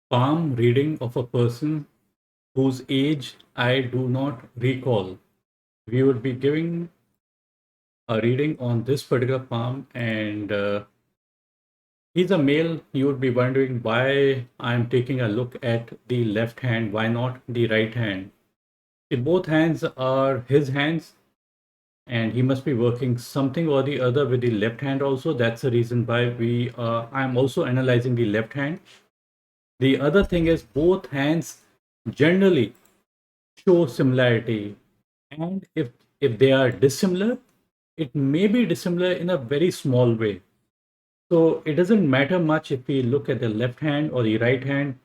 Palm reading of a person whose age I do not recall. We would be giving a reading on this particular palm, and he's a male. You would be wondering why I'm taking a look at the left hand, why not the right hand? See, both hands are his hands, and he must be working something or the other with the left hand also. That's the reason why I'm also analyzing the left hand. The other thing is both hands generally show similarity, and if they are dissimilar, it may be dissimilar in a very small way. So it doesn't matter much if we look at the left hand or the right hand.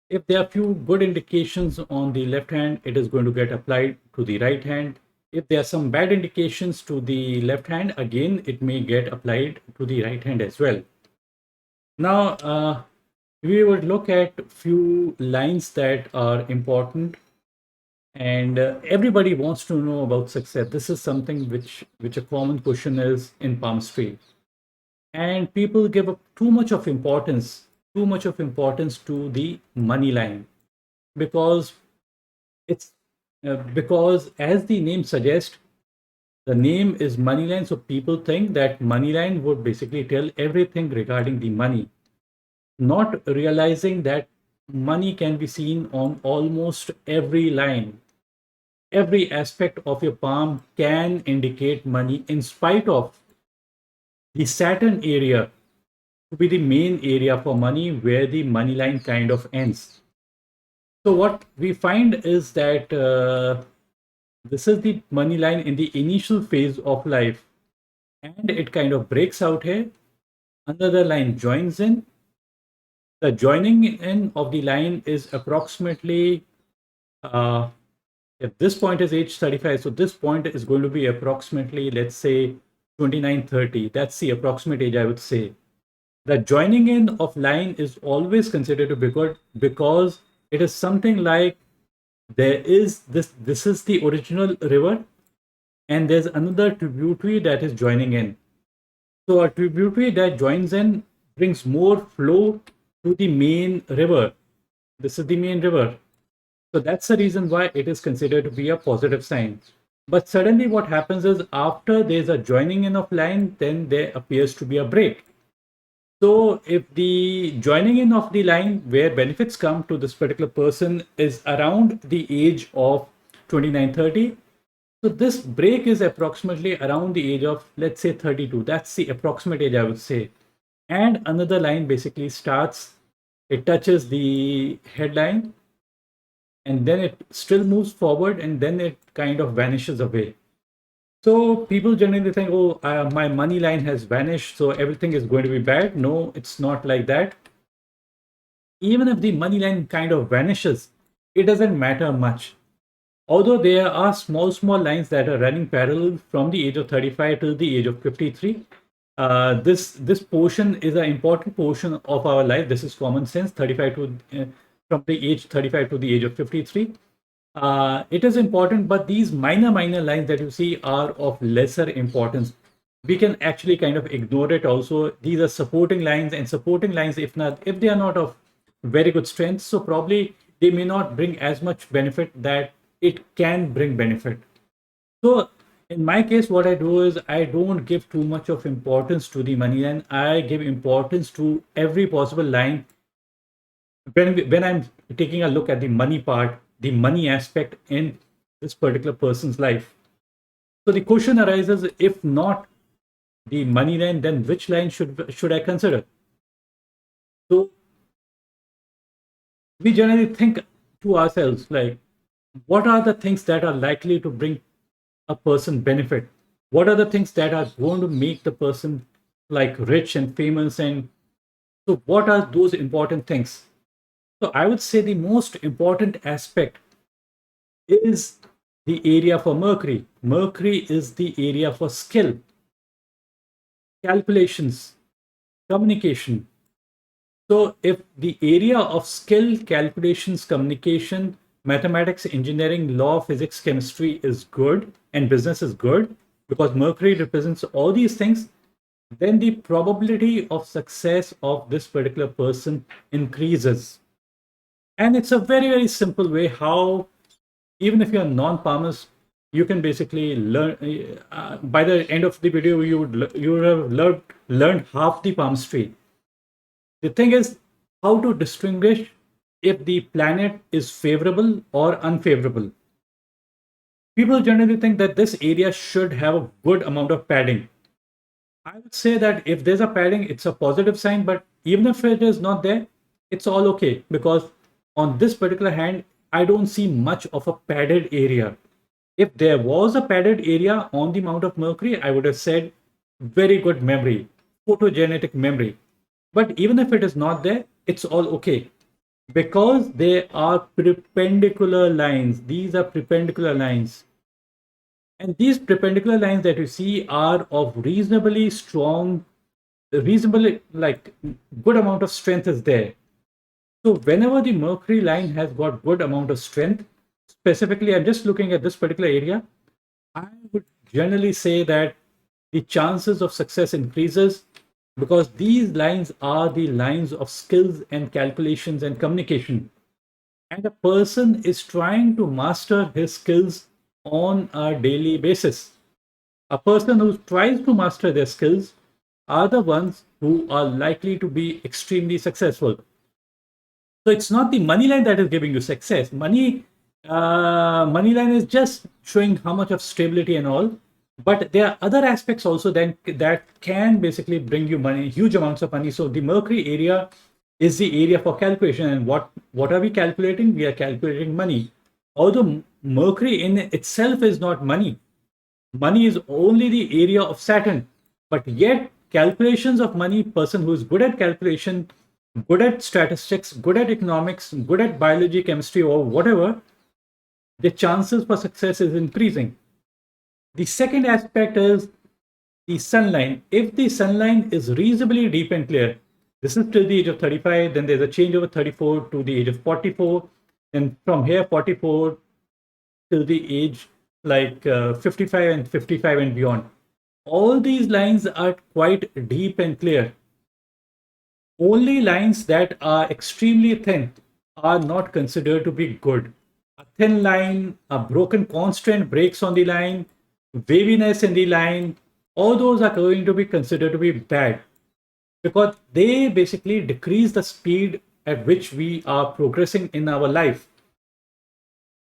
If there are few good indications on the left hand, it is going to get applied to the right hand. If there are some bad indications to the left hand, again it may get applied to the right hand as well. Now we would look at few lines that are important, and everybody wants to know about success. This is something which a common question is in palmistry, and people give up too much of importance to the money line, because it's because as the name suggests, the name is money line, so people think that money line would basically tell everything regarding the money, not realizing that money can be seen on almost every line. Every aspect of your palm can indicate money, in spite of the Saturn area to be the main area for money, where the money line kind of ends. So what we find is that this is the money line in the initial phase of life, and it kind of breaks out here. Another line joins in. The joining in of the line is approximately, uh, if this point is age 35, so this point is going to be approximately, let's say, 29-30. That's the approximate age, I would say. The joining in of line is always considered to be good, because it is something like there is this is the original river, and there's another tributary that is joining in. So a tributary that joins in brings more flow to the main river. This is the main river. So that's the reason why it is considered to be a positive sign. But suddenly what happens is, after there's a joining in of line, then there appears to be a break. So if the joining in of the line where benefits come to this particular person is around the age of 29-30, so this break is approximately around the age of, let's say, 32. That's the approximate age, I would say. And another line basically starts, it touches the headline, and then it still moves forward, and then it kind of vanishes away. So people generally think, oh, my money line has vanished, so everything is going to be bad. No, it's not like that. Even if the money line kind of vanishes, it doesn't matter much. Although there are small lines that are running parallel from the age of 35 till the age of 53, this portion is an important portion of our life. This is common sense. 35 to from the age 35 to the age of 53. It is important, but these minor lines that you see are of lesser importance. We can actually kind of ignore it also. These are supporting lines, and supporting lines, if they are not of very good strength, so probably they may not bring as much benefit that it can bring benefit. So in my case, what I do is I don't give too much of importance to the money line. I give importance to every possible line when I'm taking a look at the money part, the money aspect in this particular person's life. So the question arises: if not the money line, then which line should I consider? So we generally think to ourselves, like, what are the things that are likely to bring a person benefit? What are the things that are going to make the person like rich and famous? And so what are those important things? So I would say the most important aspect is the area for Mercury. Mercury is the area for skill, calculations, communication. So if the area of skill, calculations, communication, mathematics, engineering, law, physics, chemistry is good, and business is good, because Mercury represents all these things, then the probability of success of this particular person increases. And it's a very, very simple way how, even if you're non-palmist, you can basically learn. By the end of the video, you would have learned half the palmistry. The thing is how to distinguish if the planet is favorable or unfavorable. People generally think that this area should have a good amount of padding. I would say that if there's a padding, it's a positive sign, but even if it is not there, it's all okay, because on this particular hand, I don't see much of a padded area. If there was a padded area on the Mount of Mercury, I would have said very good memory, photogenetic memory. But even if it is not there, it's all okay, because there are perpendicular lines. These are perpendicular lines. And these perpendicular lines that you see are of reasonably strong, reasonably like good amount of strength is there. So whenever the Mercury line has got good amount of strength, specifically, I'm just looking at this particular area, I would generally say that the chances of success increases, because these lines are the lines of skills and calculations and communication. And a person is trying to master his skills on a daily basis. A person who tries to master their skills are the ones who are likely to be extremely successful. So it's not the money line that is giving you success. Money line is just showing how much of stability and all. But there are other aspects also that can basically bring you money, huge amounts of money. So the Mercury area is the area for calculation. And what are we calculating? We are calculating money. Although Mercury in itself is not money. Money is only the area of Saturn. But yet, calculations of money, person who is good at calculation, good at statistics, good at economics, good at biology, chemistry, or whatever, the chances for success is increasing. The second aspect is the sun line. If the sun line is reasonably deep and clear, this is till the age of 35, then there's a change over 34 to the age of 44, and from here 44 till the age like 55 and 55 and beyond. All these lines are quite deep and clear. Only lines that are extremely thin are not considered to be good. A thin line, a broken constant breaks on the line, waviness in the line, all those are going to be considered to be bad, because they basically decrease the speed at which we are progressing in our life.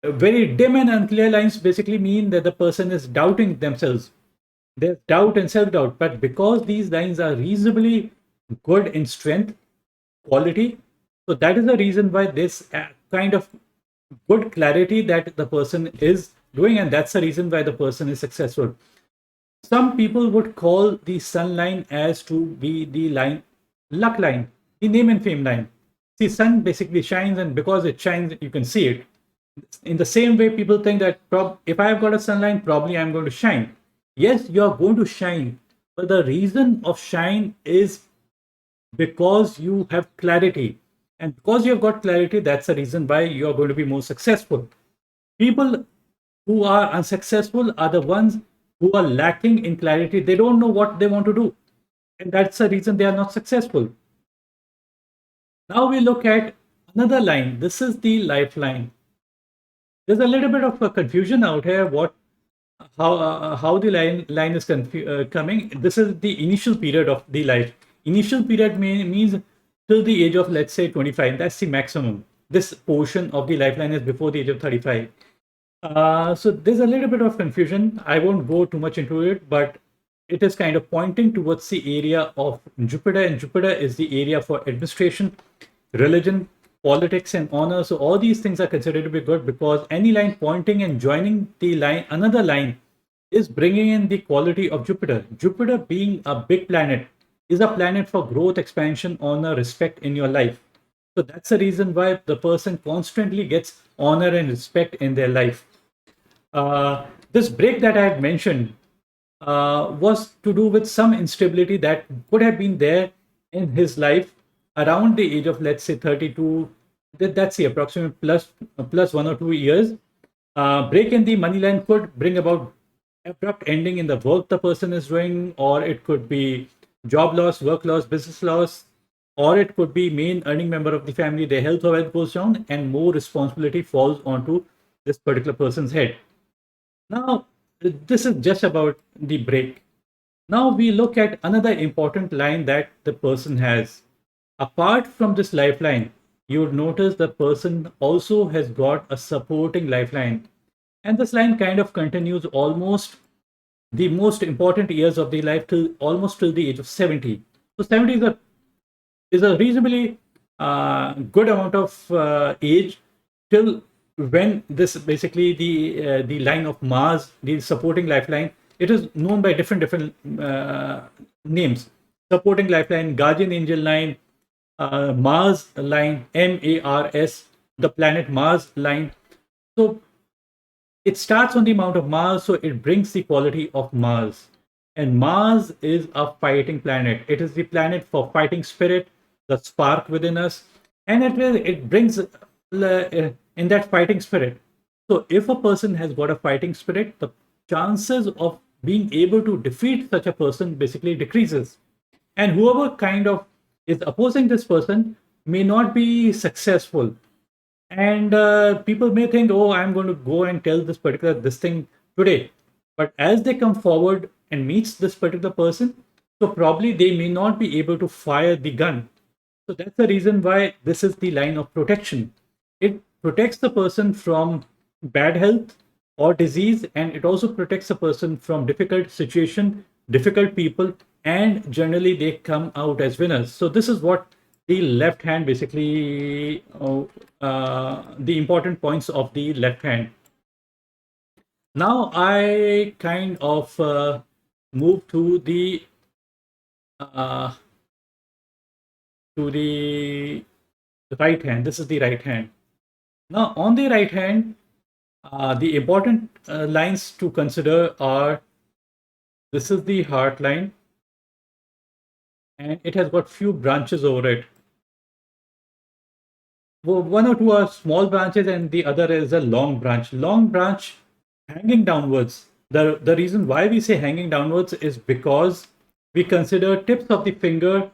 Very dim and unclear lines basically mean that the person is doubting themselves. There's doubt and self doubt. But because these lines are reasonably good in strength, quality, so that is the reason why this kind of good clarity that the person is doing, and that's the reason why the person is successful. Some people would call the sun line as to be the line, luck line, the name and fame line. See, sun basically shines, and because it shines, you can see it. In the same way, people think that if I have got a sunline, probably I'm going to shine. Yes, you are going to shine, but the reason of shine is because you have clarity. And because you have got clarity, that's the reason why you are going to be more successful. People who are unsuccessful are the ones who are lacking in clarity. They don't know what they want to do. And that's the reason they are not successful. Now we look at another line. This is the lifeline. There's a little bit of a confusion out here. How the line is coming. This is the initial period of the life. Initial period means till the age of, let's say, 25. That's the maximum. This portion of the lifeline is before the age of 35. So there's a little bit of confusion. I won't go too much into it, but it is kind of pointing towards the area of Jupiter, and Jupiter is the area for administration, religion, politics, and honor. So all these things are considered to be good, because any line pointing and joining the line, another line, is bringing in the quality of Jupiter. Jupiter, being a big planet, is a planet for growth, expansion, honor, respect in your life. So that's the reason why the person constantly gets honor and respect in their life. This break that I had mentioned was to do with some instability that could have been there in his life around the age of, let's say, 32. That's the approximate plus 1 or 2 years. Break in the money line could bring about abrupt ending in the work the person is doing, or it could be job loss, work loss, business loss. or it could be main earning member of the family, their health or wealth goes down, and more responsibility falls onto this particular person's head. Now, this is just about the break. Now we look at another important line that the person has. Apart from this lifeline, you would notice the person also has got a supporting lifeline. And this line kind of continues almost the most important years of the life till almost till the age of 70. So 70 is a reasonably good amount of age till when this basically the line of Mars, the supporting lifeline, it is known by different names. Supporting lifeline, guardian angel line, Mars line, MARS, the planet Mars line. So it starts on the amount of Mars, so it brings the quality of Mars. And Mars is a fighting planet. It is the planet for fighting spirit, the spark within us, and it brings in that fighting spirit. So if a person has got a fighting spirit, the chances of being able to defeat such a person basically decreases. And whoever kind of is opposing this person may not be successful, and people may think, oh, I'm going to go and tell this thing today, but as they come forward and meets this particular person, so probably they may not be able to fire the gun. So that's the reason why this is the line of protection. It protects the person from bad health or disease, and it also protects the person from difficult situation, difficult people, and generally they come out as winners. So this is what the left hand basically, the important points of the left hand. Now I kind of move uh, to the right hand. This is the right hand. Now on the right hand, the important lines to consider are, this is the heart line, and it has got few branches over it. Well, one or two are small branches, and the other is a long branch. Long branch hanging downwards. The reason why we say hanging downwards is because we consider tips of the finger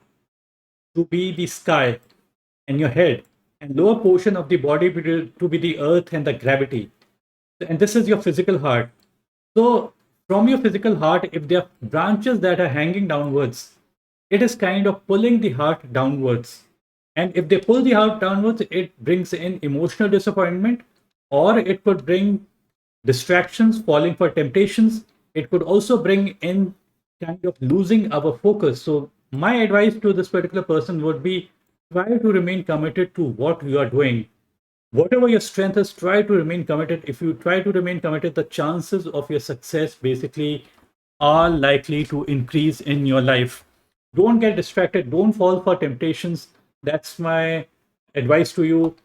to be the sky and your head, and lower portion of the body to be the earth and the gravity. And this is your physical heart. So from your physical heart, if there are branches that are hanging downwards, it is kind of pulling the heart downwards. And if they pull the heart downwards, it brings in emotional disappointment, or it could bring distractions, falling for temptations. It could also bring in kind of losing our focus. So my advice to this particular person would be, try to remain committed to what you are doing. Whatever your strength is, try to remain committed. If you try to remain committed, the chances of your success basically are likely to increase in your life. Don't get distracted, don't fall for temptations. That's my advice to you.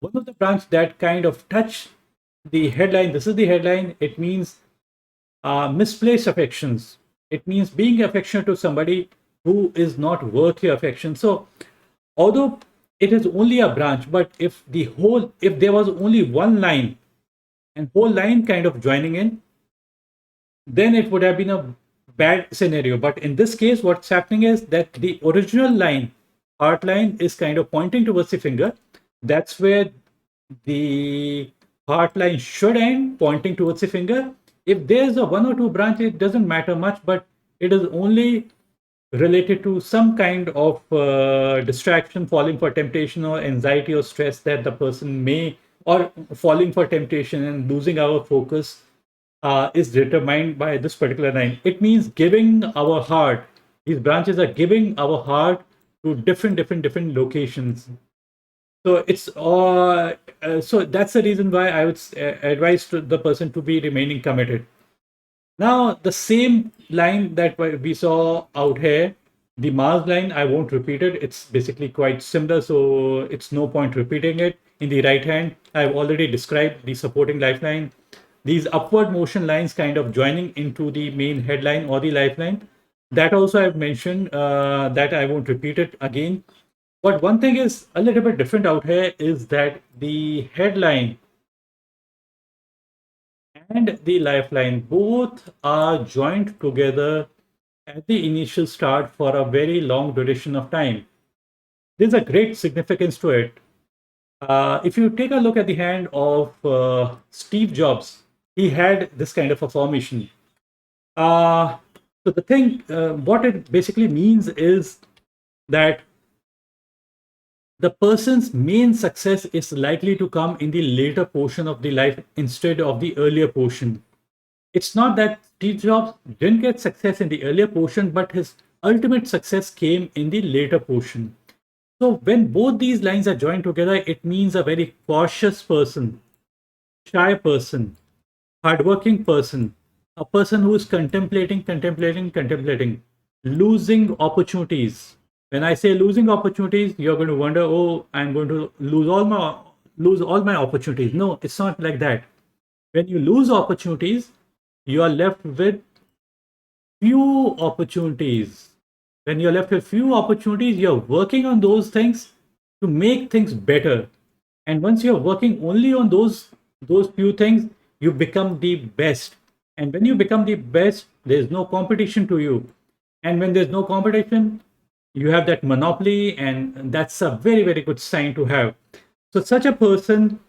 One of the branch that kind of touch the headline, this is the headline, it means misplaced affections. It means being affectionate to somebody who is not worth your affection. So although it is only a branch, but if there was only one line and whole line kind of joining in, then it would have been a bad scenario. But in this case, what's happening is that the original line, heart line, is kind of pointing towards the finger. That's where the heart line should end, pointing towards the finger. If there's a one or two branch, it doesn't matter much, but it is only related to some kind of distraction, falling for temptation or anxiety or stress that the person may, or falling for temptation and losing our focus, is determined by this particular line. It means giving our heart. These branches are giving our heart to different locations. So it's so that's the reason why I would advise to the person to be remaining committed. Now, the same line that we saw out here, the Mars line, I won't repeat it. It's basically quite similar, so it's no point repeating it. In the right hand, I've already described the supporting lifeline. These upward motion lines kind of joining into the main headline or the lifeline. That also I've mentioned, that I won't repeat it again. But one thing is a little bit different out here is that the headline and the lifeline both are joined together at the initial start for a very long duration of time. There's a great significance to it. If you take a look at the hand of Steve Jobs, he had this kind of a formation. Uh, so the thing, what it basically means is that the person's main success is likely to come in the later portion of the life instead of the earlier portion. It's not that Steve Jobs didn't get success in the earlier portion, but his ultimate success came in the later portion. So when both these lines are joined together, it means a very cautious person, shy person, hardworking person, a person who is contemplating, losing opportunities. When I say losing opportunities, you're going to wonder, oh, I'm going to lose all my opportunities. No, it's not like that. When you lose opportunities, you are left with few opportunities. When you're left with few opportunities, you're working on those things to make things better. And once you're working only on those few things, you become the best. And when you become the best, there's no competition to you. And when there's no competition, you have that monopoly, and that's a very, very good sign to have. So such a person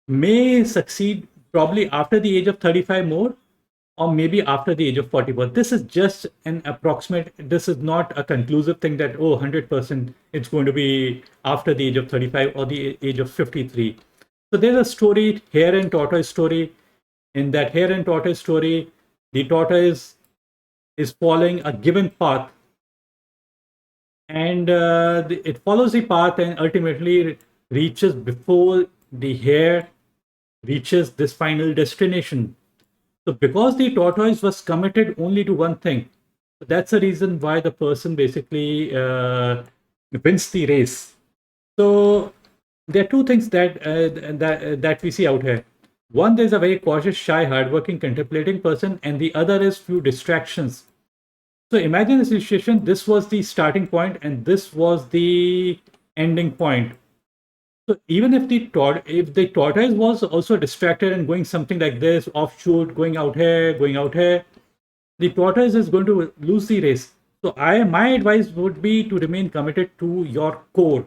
may succeed probably after the age of 35 more, or maybe after the age of 41. This is just an approximate, this is not a conclusive thing that, oh, 100% it's going to be after the age of 35 or the age of 53. So there's a story, hare and tortoise story. In that hare and tortoise story, the tortoise is following a given path, and it follows the path and ultimately reaches before the hare reaches this final destination. So because the tortoise was committed only to one thing, that's the reason why the person basically wins the race. So there are two things that we see out here. One, there's a very cautious, shy, hardworking, contemplating person, and the other is few distractions. So imagine a situation. This was the starting point, and this was the ending point. So even if the tortoise was also distracted and going something like this, offshoot, going out here, the tortoise is going to lose the race. So my advice would be to remain committed to your core.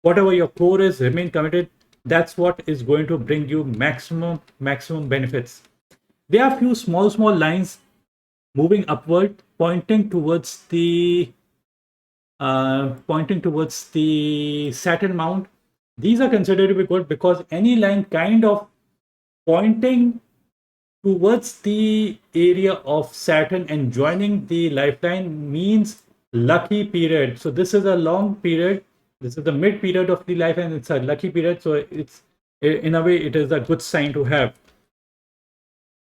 Whatever your core is, remain committed. That's what is going to bring you maximum benefits. There are few small lines moving upward, pointing towards the Saturn mount. These are considered to be good because any line kind of pointing towards the area of Saturn and joining the lifeline means lucky period. So this is a long period. This is the mid period of the lifeline. It's a lucky period. So it's, in a way, it is a good sign to have.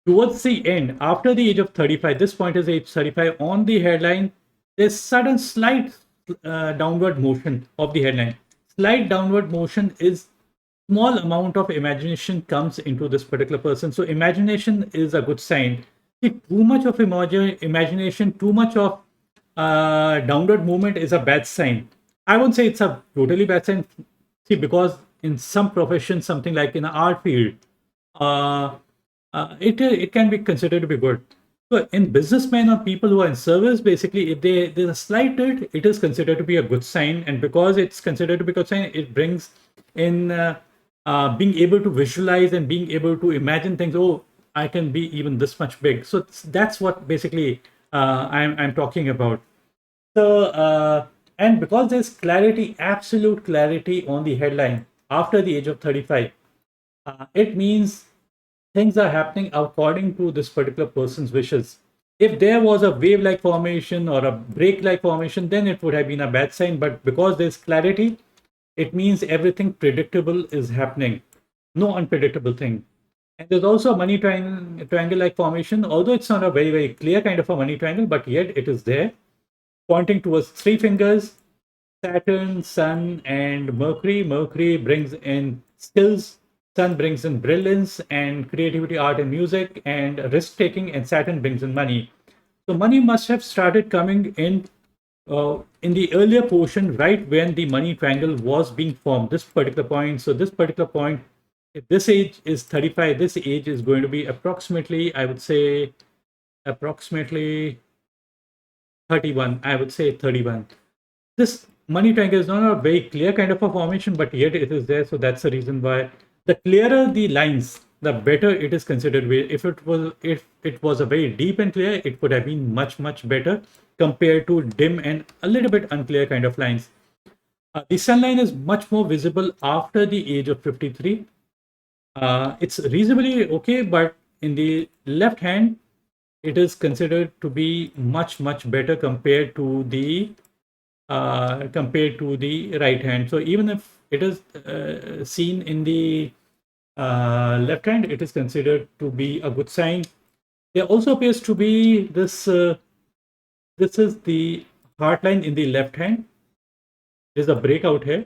Towards the end, after the age of 35, this point is age 35, on the headline, there's sudden slight downward motion of the headline. Slight downward motion is small amount of imagination comes into this particular person. So imagination is a good sign. See, too much of imagination, too much of downward movement is a bad sign. I won't say it's a totally bad sign. See, because in some professions, something like in the art field, uh, it can be considered to be good. So in businessmen or people who are in service, basically, if there's a slight tilt, it is considered to be a good sign, and because it's considered to be a good sign, it brings in being able to visualize and being able to imagine things. Oh, I can be even this much big. So that's what basically I'm talking about. So and because there's clarity, absolute clarity on the headline after the age of 35, it means things are happening according to this particular person's wishes. If there was a wave like formation or a break like formation, then it would have been a bad sign. But because there's clarity, it means everything predictable is happening, no unpredictable thing. And there's also a money triangle like formation, although it's not a very, very clear kind of a money triangle, but yet it is there, pointing towards three fingers: Saturn, Sun, and Mercury. Mercury brings in skills, Sun brings in brilliance and creativity, art, and music, and risk taking, and Saturn brings in money. So, money must have started coming in the earlier portion, right when the money triangle was being formed, this particular point. So, this particular point, if this age is 35, this age is going to be approximately, I would say, approximately 31. I would say 31. This money triangle is not a very clear kind of a formation, but yet it is there. So that's the reason why the clearer the lines, the better it is considered. If it was a very deep and clear, it would have been much better compared to dim and a little bit unclear kind of lines. The sun line is much more visible after the age of 53. It's reasonably okay, but in the left hand, it is considered to be much better compared to the right hand. So even if it is seen in the left hand, it is considered to be a good sign. There also appears to be this. This is the heart line in the left hand. There's a breakout here.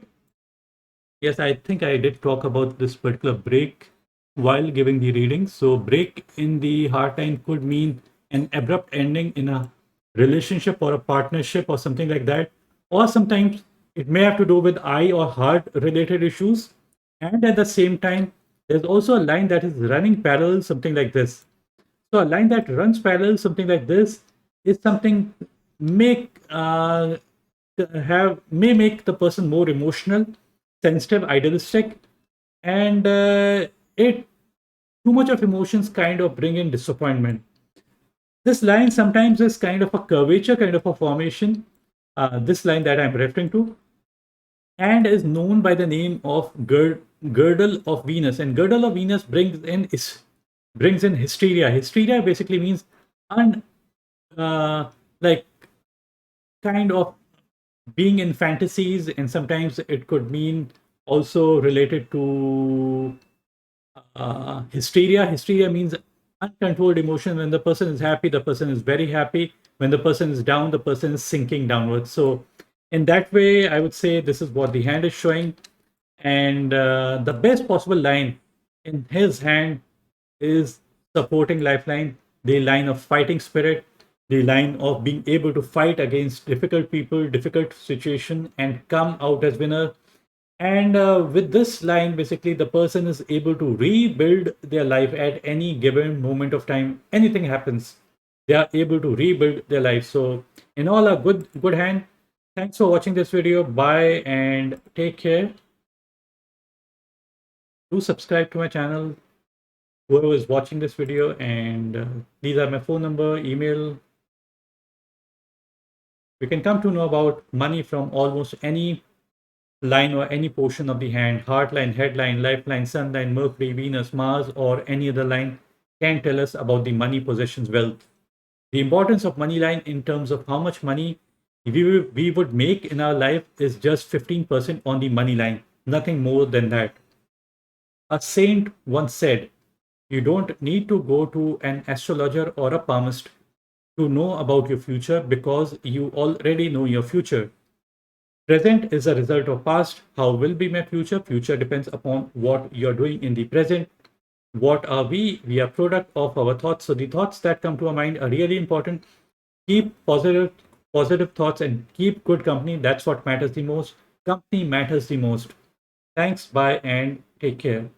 Yes, I think I did talk about this particular break while giving the reading. So break in the heart line could mean an abrupt ending in a relationship or a partnership or something like that. Or sometimes it may have to do with eye or heart related issues. And at the same time, there's also a line that is running parallel, something like this. So a line that runs parallel, something like this, is something make have may make the person more emotional, sensitive, idealistic, and it too much of emotions kind of bring in disappointment. This line sometimes is kind of a curvature, kind of a formation. This line that I'm referring to, and is known by the name of girdle of Venus. And girdle of Venus brings in hysteria. Hysteria basically means un like kind of being in fantasies, and sometimes it could mean also related to hysteria. Hysteria means uncontrolled emotion. When the person is happy, the person is very happy. When the person is down, the person is sinking downwards. So in that way, I would say this is what the hand is showing. And the best possible line in his hand is supporting lifeline, the line of fighting spirit, the line of being able to fight against difficult people, difficult situation, and come out as winner. And with this line, basically, the person is able to rebuild their life at any given moment of time. Anything happens, they are able to rebuild their life. So, in all, a good hand. Thanks for watching this video. Bye and take care. Do subscribe to my channel, whoever is watching this video, and these are my phone number, email. We can come to know about money from almost any line or any portion of the hand. Heart line, head line, lifeline, sun line, Mercury, Venus, Mars, or any other line can tell us about the money, possessions, wealth. The importance of money line in terms of how much money we would make in our life is just 15% on the money line, nothing more than that. A saint once said, you don't need to go to an astrologer or a palmist to know about your future because you already know your future. Present is a result of past. How will be my future? Future depends upon what you're doing in the present. What are we? We are product of our thoughts. So the thoughts that come to our mind are really important. Keep positive thoughts and keep good company. That's what matters the most. Company matters the most. Thanks, bye, and take care.